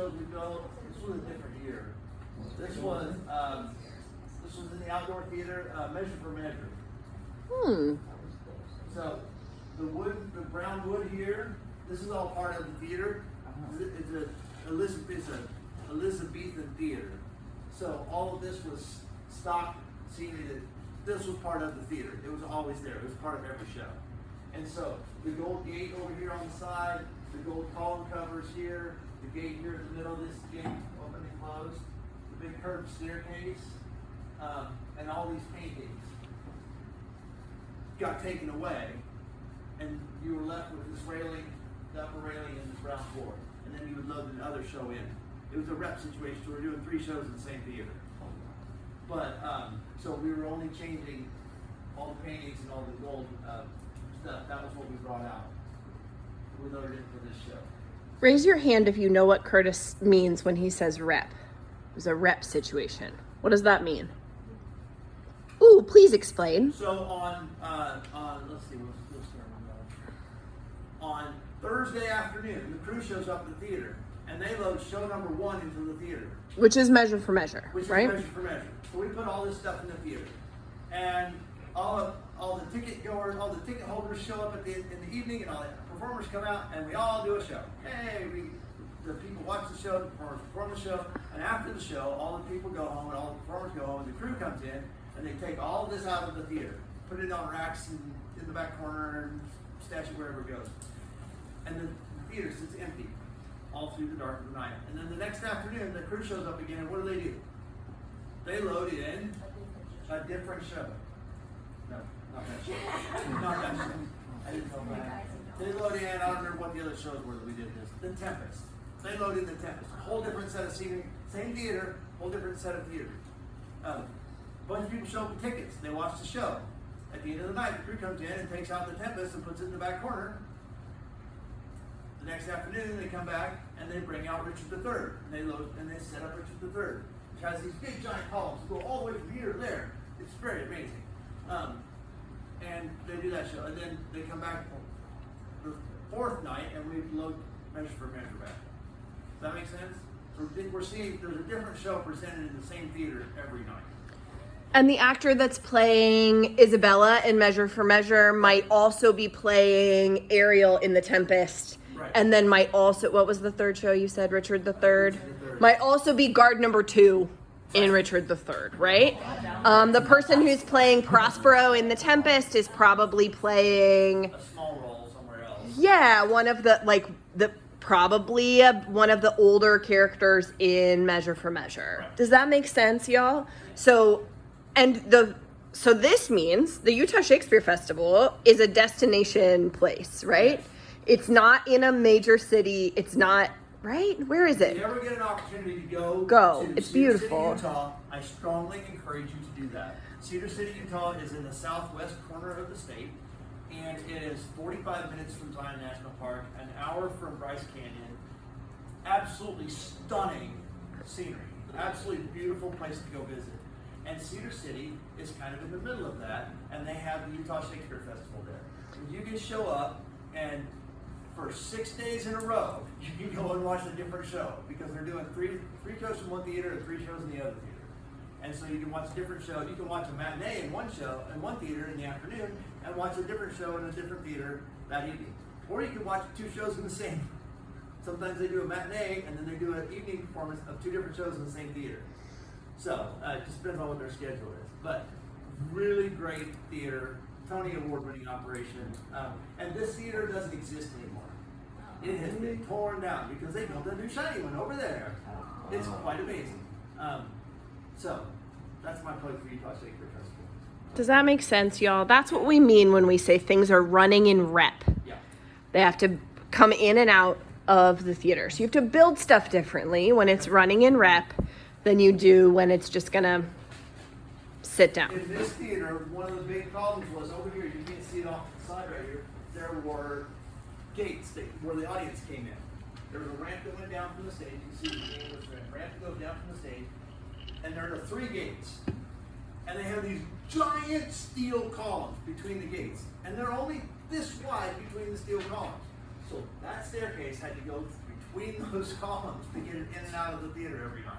shows we built, this was a different year. This was in the outdoor theater, Measure for Measure. So the brown wood here, this is all part of the theater. It's a Elizabethan theater. So all of this was stock scenery. This was part of the theater. It was always there. It was part of every show. And so the gold gate over here on the side, the gold column covers here, the gate here in the middle, this gate open and closed, the big curved staircase, and all these paintings got taken away, and you were left with this railing, the upper railing, and this round floor. And then you would load another show in. It was a rep situation, so we were doing 3 shows in the same theater. But, so we were only changing all the paintings and all the gold stuff. That was what we brought out. We loaded it for this show. Raise your hand if you know what Curtis means when he says rep. It was a rep situation. What does that mean? Ooh, please explain. So on let's see, what's on Thursday afternoon, the crew shows up at the theater, and they load show number 1 into the theater. Which is Measure for Measure, Which right? is Measure for Measure. So we put all this stuff in the theater, and all the ticket goers, all the ticket holders show up in the evening, and all the performers come out, and we all do a show. Hey, the people watch the show, the performers perform the show, and after the show, all the people go home, and all the performers go home, and the crew comes in, and they take all this out of the theater, put it on racks in the back corner, and stash it wherever it goes. And the theater sits empty all through the dark of the night. And then the next afternoon, the crew shows up again, and what do? They load in a different show. No, not that show. Not that show. I didn't tell that. They load in, I don't remember what the other shows were that we did this. The Tempest. They load in The Tempest. A whole different set of scenery, same theater, whole different set of theater. A bunch of people show up with tickets. They watch the show. At the end of the night, the crew comes in and takes out The Tempest and puts it in the back corner. The next afternoon, they come back and they bring out Richard III. And they load and they set up Richard III, which has these big giant columns that go all the way from here to there. It's very amazing. And they do that show, and then they come back the 4th night, and we load Measure for Measure back. Does that make sense? So we're seeing there's a different show presented in the same theater every night. And the actor that's playing Isabella in Measure for Measure might also be playing Ariel in The Tempest. Right. And then might also, what was the 3rd show you said, Richard III? Might also be guard number 2 in Richard III, right? The person who's playing Prospero in The Tempest is probably playing A small role somewhere else. yeah, one of the one of the older characters in Measure for Measure. Right. Does that make sense, y'all? So this means the Utah Shakespeare Festival is a destination place, right? Yes. It's not in a major city. It's not, right? Where is If it? you ever get an opportunity to Go. to It's Cedar beautiful. City, Utah, I strongly encourage you to do that. Cedar City, Utah is in the southwest corner of the state, and it is 45 minutes from Zion National Park, an hour from Bryce Canyon. Absolutely stunning scenery. Absolutely beautiful place to go visit. And Cedar City is kind of in the middle of that, and they have the Utah Shakespeare Festival there. And you can show up, and for 6 days in a row, you can go and watch a different show, because they're doing three shows in one theater and 3 shows in the other theater. And so you can watch a different show. You can watch a matinee in one show in one theater in the afternoon, and watch a different show in a different theater that evening. Or you can watch 2 shows in the same. Sometimes they do a matinee, and then they do an evening performance of 2 different shows in the same theater. So it just depends on what their schedule is. But really great theater, Tony Award-winning operation. And this theater doesn't exist anymore. It has been torn down because they built a new shiny one over there. It's quite amazing. So that's my plug for Utah Shakespeare Festival. Does that make sense, y'all? That's what we mean when we say things are running in rep. Yeah. They have to come in and out of the theater. So you have to build stuff differently when it's running in rep than you do when it's just gonna sit down. In this theater, one of the big problems was over here, you can't see it off the side right here, there were gates where the audience came in. There was a ramp that went down from the stage. You see the game was a ramp that goes down from the stage. And there are 3 gates. And they have these giant steel columns between the gates. And they're only this wide between the steel columns. So that staircase had to go between those columns to get it in and out of the theater every night.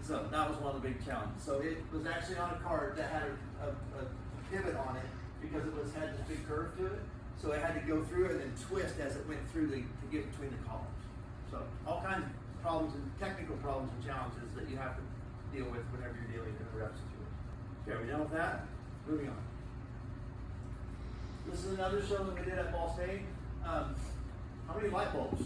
So that was one of the big challenges. So it was actually on a cart that had a pivot on it because had this big curve to it. So it had to go through and then twist as it went through to get between the columns. So all kinds of problems and technical problems and challenges that you have to deal with whenever you're dealing with a rep situation. Okay, are we done with that? Moving on. This is another show that we did at Ball State. How many light bulbs?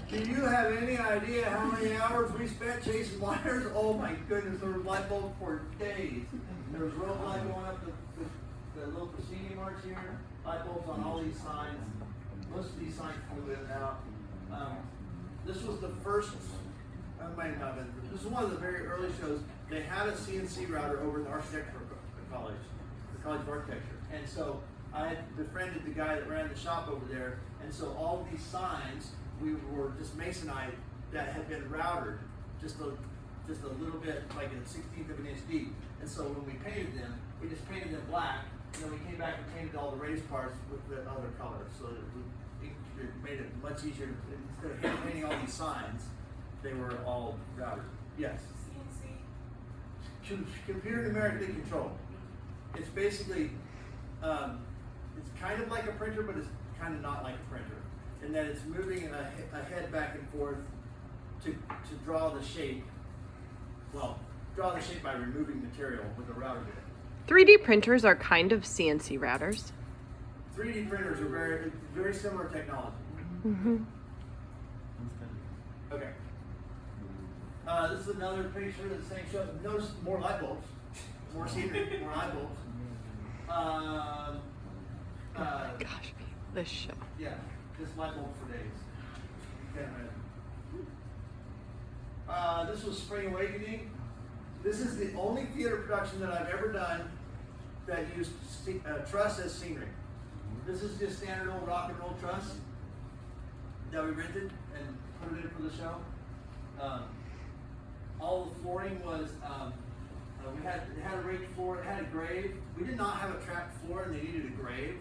Do you have any idea how many hours we spent chasing wires? Oh my goodness, there was light bulbs for days. There was road light going up the little proscenium arch here, light bulbs on all these signs. Most of these signs flew in and out. This was the first, this is one of the very early shows. They had a CNC router over in the architectural college, the College of Architecture. And so I had befriended the guy that ran the shop over there. And so all of these signs, we were just masonite that had been routed just a little bit, like a 1/16 of an inch deep. And so when we painted them, we just painted them black. And then we came back and painted all the raised parts with the other colors. So it made it much easier. Instead of hand painting all these signs, they were all routed. Yes? CNC? Computer numerically controlled. It's basically, it's kind of like a printer, but it's kind of not like a printer. In that it's moving a head back and forth to draw the shape. Well, draw the shape by removing material with a router bit. 3D printers are kind of CNC routers. 3D printers are very similar technology. Mm-hmm. Okay. This is another picture of the same show. Notice more light bulbs, more scenery, more light bulbs. Gosh, this show. Yeah, just light bulb for days. Can't imagine. This was Spring Awakening. This is the only theater production that I've ever done that used truss as scenery. This is just standard old rock and roll truss that we rented and put it in for the show. All the flooring was, it had a raked floor, it had a grave. We did not have a trapped floor and they needed a grave.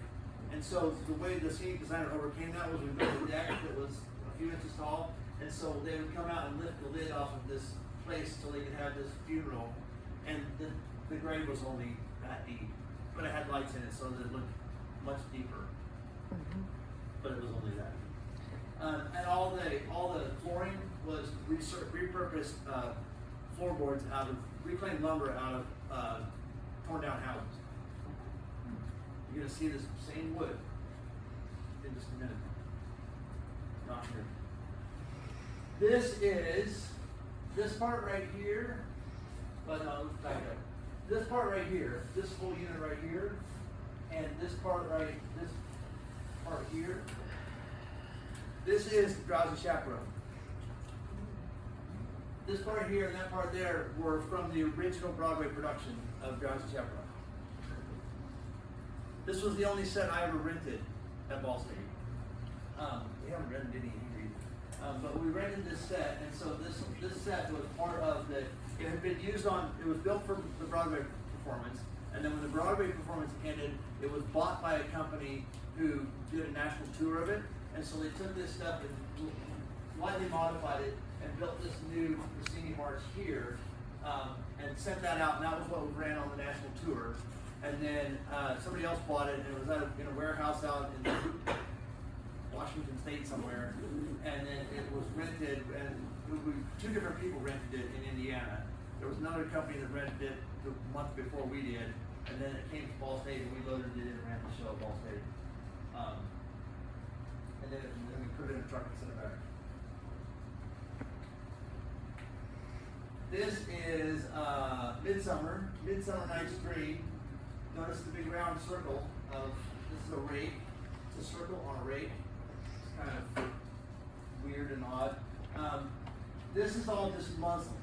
And so the way the scenic designer overcame that was we built a deck that was a few inches tall. And so they would come out and lift the lid off of this place so they could have this funeral. And the grave was only that deep, but it had lights in it so that it looked much deeper. Mm-hmm. But it was only that deep. And all the flooring was repurposed floorboards out of reclaimed lumber out of torn down houses. You're gonna see this same wood in just a minute. Not here. This is this part right here, but no, let's back up. This part right here, this whole unit right here, and this part here. This is Drowsy Chaperone. This part here and that part there were from the original Broadway production of Drowsy Chaperone. This was the only set I ever rented at Ball State. We haven't rented any either. But we rented this set, and so this set was part of the, it had been used on, it was built for the Broadway performance, and then when the Broadway performance ended, it was bought by a company who did a national tour of it, and so they took this stuff and slightly modified it and built this new proscenium arch here, and sent that out, and that was what we ran on the national tour. And then somebody else bought it, and it was in a warehouse out in Washington State somewhere. And then it was rented, and two different people rented it in Indiana. There was another company that rented it the month before we did, and then it came to Ball State, and we loaded it in and ran the show at Ball State. And then we put it in a truck and sent it back. This is Midsummer Night's Dream. Notice the big round circle of, this is a rake. It's a circle on a rake. It's kind of weird and odd. This is all just muslin.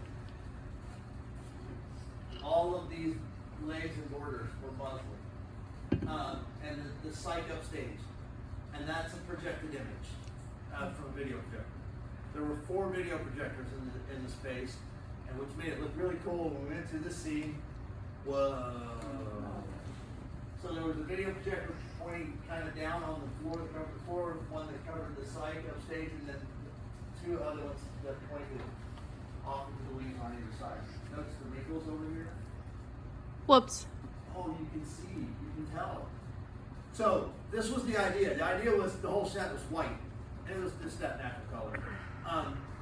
All of these legs and borders were muslin. And the psych upstage. And that's a projected image from a video projector. There were 4 video projectors in the space, and which made it look really cool when we went to this scene. Whoa. So there was a video projector pointing kind of down on the floor that covered the floor, one that covered the side of stage, and then two other ones that pointed off into the leaves on either side. Notice the wrinkles over here? Whoops. Oh, you can see, you can tell. So this was the idea. The idea was the whole set was white, and it was just that natural color.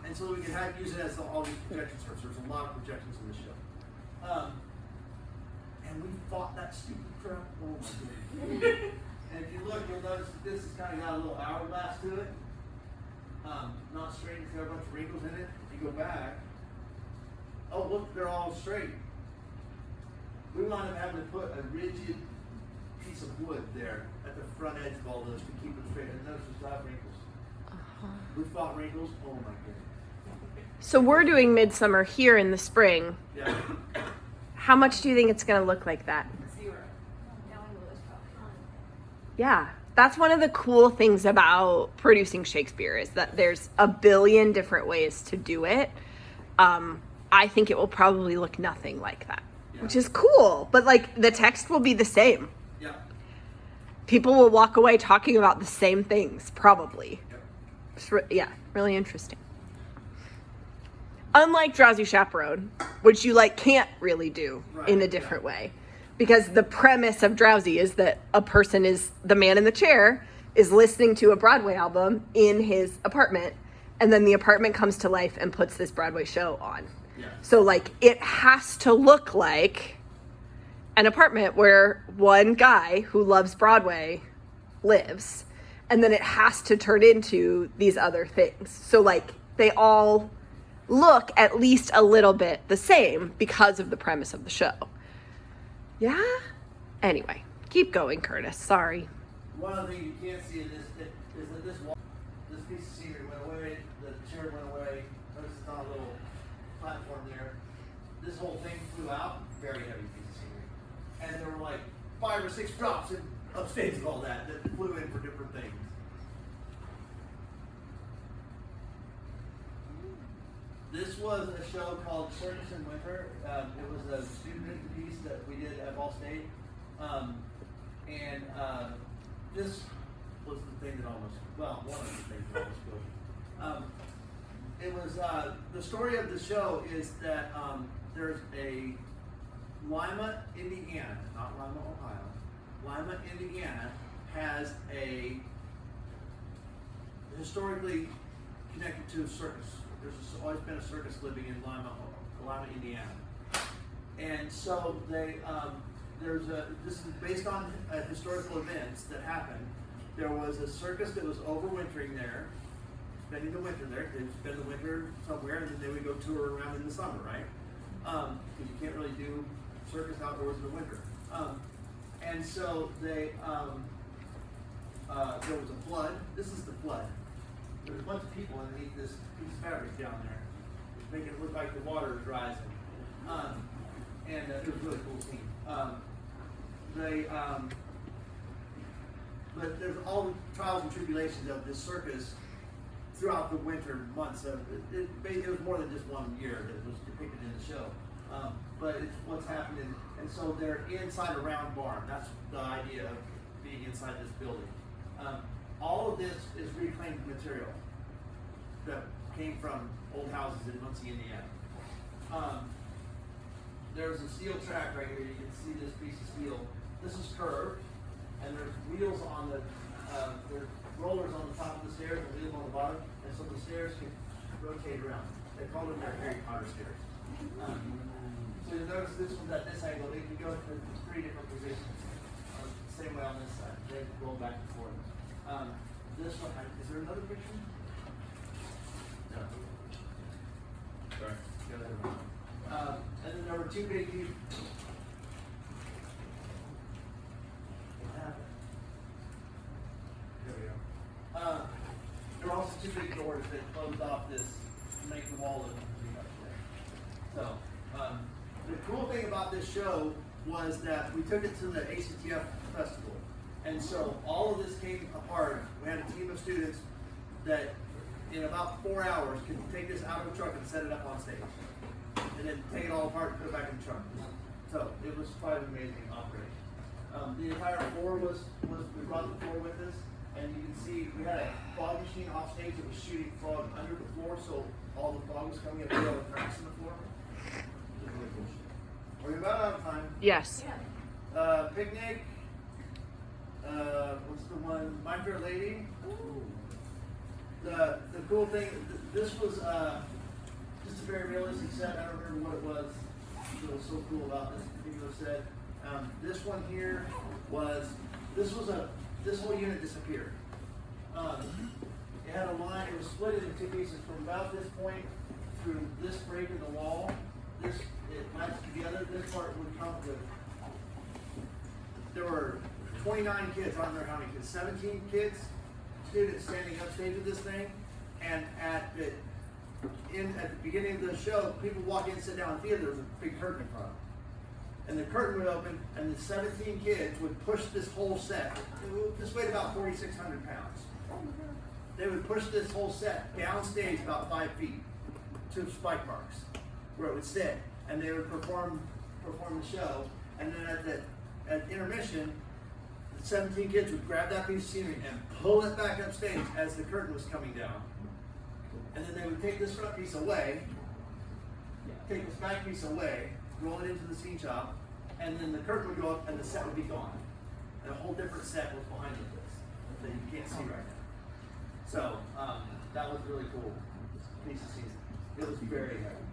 And so we could use it as all these projection sources. There's a lot of projections in the show. And we fought that stupid crap. Oh my goodness. And if you look, you'll notice that this has kind of got a little hourglass to it. Not straight, it's got a bunch of wrinkles in it. If you go back, oh look, they're all straight. We wound up having to put a rigid piece of wood there at the front edge of all those to keep them straight. And notice there's not wrinkles. We fought wrinkles. Oh my goodness. So we're doing Midsummer here in the spring. Yeah. How much do you think it's going to look like that? 0. Yeah. That's one of the cool things about producing Shakespeare is that there's a billion different ways to do it. I think it will probably look nothing like that, which is cool. But like the text will be the same. Yeah. People will walk away talking about the same things, probably. Yep. Yeah, really interesting. Unlike Drowsy Chaperone, which you like can't really do in a different way. Because the premise of Drowsy is that a person is, the man in the chair, is listening to a Broadway album in his apartment, and then the apartment comes to life and puts this Broadway show on. Yeah. So like it has to look like an apartment where one guy who loves Broadway lives, and then it has to turn into these other things. So like they all look at least a little bit the same because of the premise of the show. Yeah? Anyway, keep going, Curtis. Sorry. One of the things you can't see in this is that this wall, this piece of scenery went away, the chair went away, notice it's on a little platform there. This whole thing flew out, very heavy piece of scenery. And there were like 5 or 6 drops upstage of all that flew in for different things. This was a show called Circus in Winter. It was a student piece that we did at Ball State. This was the thing that almost, well, one of the things that almost killed me. It was, the story of the show is that there's a Lima, Indiana, not Lima, Ohio. Lima, Indiana has a historically connected to a circus. There's always been a circus living in Lima, Indiana. And so they, this is based on historical events that happened. There was a circus that was overwintering there, spending the winter there. They'd spend the winter somewhere, and then they would go tour around in the summer, right? Because you can't really do circus outdoors in the winter. And so they, there was a flood. This is the flood. There's a bunch of people underneath this piece of fabric down there, making it look like the water is rising. And it was a really cool scene. But there's all the trials and tribulations of this circus throughout the winter months. It was more than just one year that was depicted in the show. But it's what's happening. And so they're inside a round barn. That's the idea of being inside this building. All of this is reclaimed material that came from old houses in Muncie, Indiana. There's a steel track right here. You can see this piece of steel. This is curved, and there's wheels on the, there's rollers on the top of the stairs and wheels on the bottom, and so the stairs can rotate around. They call them their Harry Potter stairs. So you notice this one's at this angle. They can go to 3 different positions. Same way on this side. They roll back and forth. This one, is there another picture? No. Sorry. The other one. And then there were 2 big people. What happened? There we go. There were also 2 big doors that closed off this to make the wall look pretty much there. So, the cool thing about this show was that we took it to the ACTF festival. And so all of this came apart. We had a team of students that in about 4 hours could take this out of the truck and set it up on stage. And then take it all apart and put it back in the truck. So it was quite an amazing operation. The entire floor was we brought the floor with us, and you can see we had a fog machine off stage that was shooting fog under the floor, so all the fog was coming in and all the cracks in the floor. We're about out of time. Yes. Picnic. What's the one? My Fair Lady. The cool thing. This was just a very realistic set. I don't remember what it was. That was so cool about this particular set. This one here was. This whole unit disappeared. It had a line. It was split into two pieces from about this point through this break in the wall. It matched together. This part would come with. There were 29 kids. I don't remember how many kids. 17 kids, students standing upstage with this thing, and at the beginning of the show, people walk in and sit down in the theater. There was a big curtain in front of them, and the curtain would open, and the 17 kids would push this whole set. This weighed about 4,600 pounds. They would push this whole set downstage about 5 feet to spike marks where it would sit, and they would perform the show. And then at intermission, the 17 kids would grab that piece of scenery and pull it back upstage as the curtain was coming down. And then they would take this front piece away, take this back piece away, roll it into the scene shop, and then the curtain would go up and the set would be gone. And a whole different set was behind this that you can't see right now. So that was really cool piece of season. It was very heavy.